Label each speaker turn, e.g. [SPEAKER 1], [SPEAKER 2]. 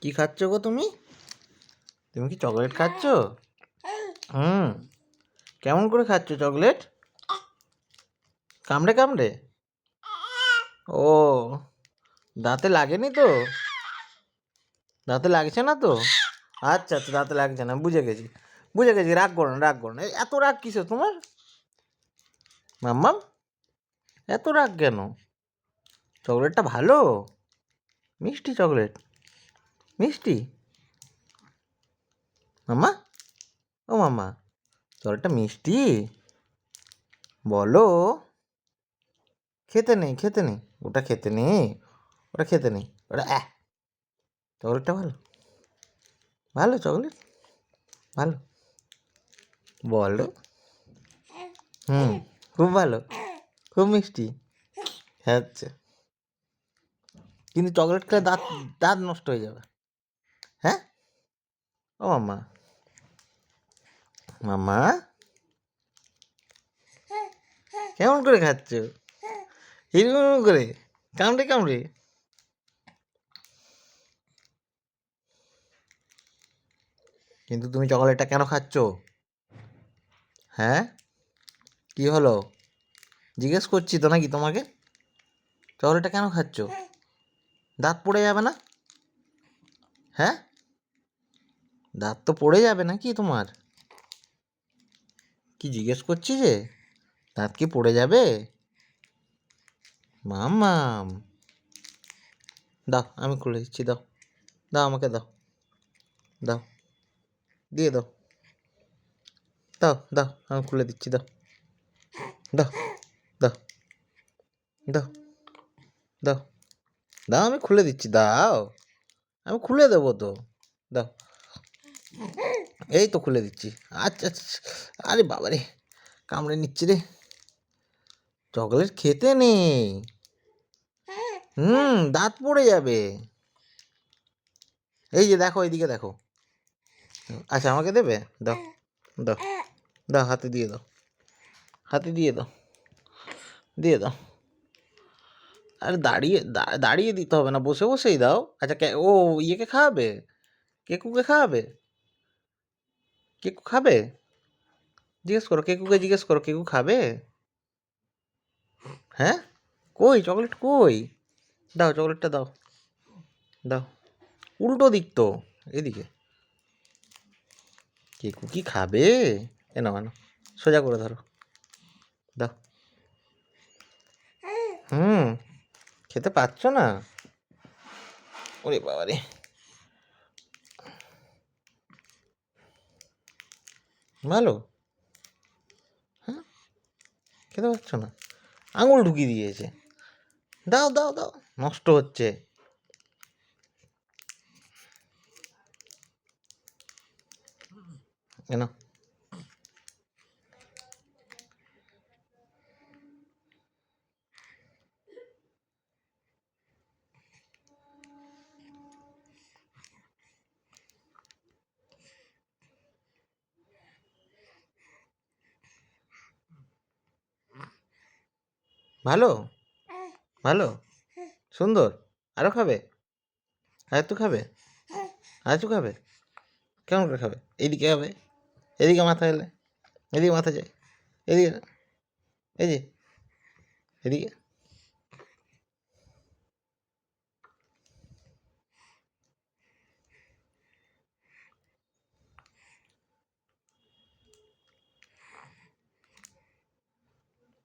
[SPEAKER 1] কি খাচ্ছ গো তুমি? তুমি কি চকলেট খাচ্ছ? হুম। কেমন করে খাচ্ছ চকলেট? কামড়ে কামড়ে? ও, দাঁতে লাগেনি তো? দাঁতে লাগছে না তো? আচ্ছা আচ্ছা, দাঁতে লাগছে না, বুঝে গেছি বুঝে গেছি। রাগ করো না, রাগ করো না। এত রাগ কিসে তোমার মাম্মাম? এত রাগ কেন? চকলেটটা ভালো, মিষ্টি চকলেট, মিষ্টি। মাম্মা, ও মাম্মা, চকলেটটা মিষ্টি বলো। খেতে নেই, খেতে নেই, ওটা খেতে নেই, ওটা খেতে নেই, ওটা চকলেটটা ভালো, ভালো চকলেট, ভালো বলো। হুম, খুব ভালো, খুব মিষ্টি। হ্যাঁ, আচ্ছা, কিন্তু চকলেট খেলে দাঁত দাঁত নষ্ট হয়ে যাবে। হ্যাঁ, ও মাম্মা, মাম্মা কেমন করে খাচ্ছ? এরকম করে কামড়ে কামড়ে? কিন্তু তুমি চকলেটটা কেন খাচ্ছ? হ্যাঁ, কি হলো? জিজ্ঞেস করছি তো নাকি তোমাকে, চকলেটটা কেন খাচ্ছ? দাঁত পড়ে যাবে না? হ্যাঁ, দাঁত তো পড়ে যাবে নাকি তোমার? কি জিজ্ঞেস করছি যে, দাঁত কি পড়ে যাবে? মাম্মাম, দাও আমি খুলে দিচ্ছি, দাও, দাও আমাকে দাও, দাও, দিয়ে দাও, দাও দাও আমি খুলে দিচ্ছি, দাও, দাও, দাও, দাও, দাও, দাও আমি খুলে দিচ্ছি, দাও, আমি খুলে দেবো তো, দাও, এই তো খুলে দিচ্ছি। আচ্ছা আচ্ছা, আরে বাবা রে, কামড়ে নিচ্ছে রে। চকলেট খেতে নেই, দাঁত পড়ে যাবে। এই যে দেখো, এইদিকে দেখো। আচ্ছা আমাকে দেবে, দাও, দাও, দাও, হাতে দিয়ে দাও, হাতে দিয়ে দাও, দিয়ে দাও। আরে দাঁড়িয়ে দাঁড়িয়ে দিতে হবে না, বসে বসেই দাও। আচ্ছা ও ইয়েকে খাওয়াবে, কেকুকে খাওয়াবে, কেকু খাবে? জিজ্ঞেস করো, কেকুকে জিজ্ঞেস করো, কেকু খাবে? হ্যাঁ, কই চকলেট কই? দাও চকলেটটা, দাও, দাও, উল্টো দিক তো, এদিকে। কেকু কি খাবে? এনো এনো, সোজা করে ধরো, দাও। হুম, খেতে পাচ্ছ না? ওরে বাবা রে, ভালো, হ্যাঁ, খেতে পাচ্ছ না? আঙুল ঢুকিয়ে দিয়েছে। দাও দাও দাও, নষ্ট হচ্ছে। কেন? ভালো, ভালো, সুন্দর। আরও খাবে? আর একটু খাবে? আর একটু খাবে? কেমন করে খাবে? এইদিকে খাবে, এদিকে মাথা এলে, এদিকে মাথা যায়, এদিকে, এই যে, এদিকে।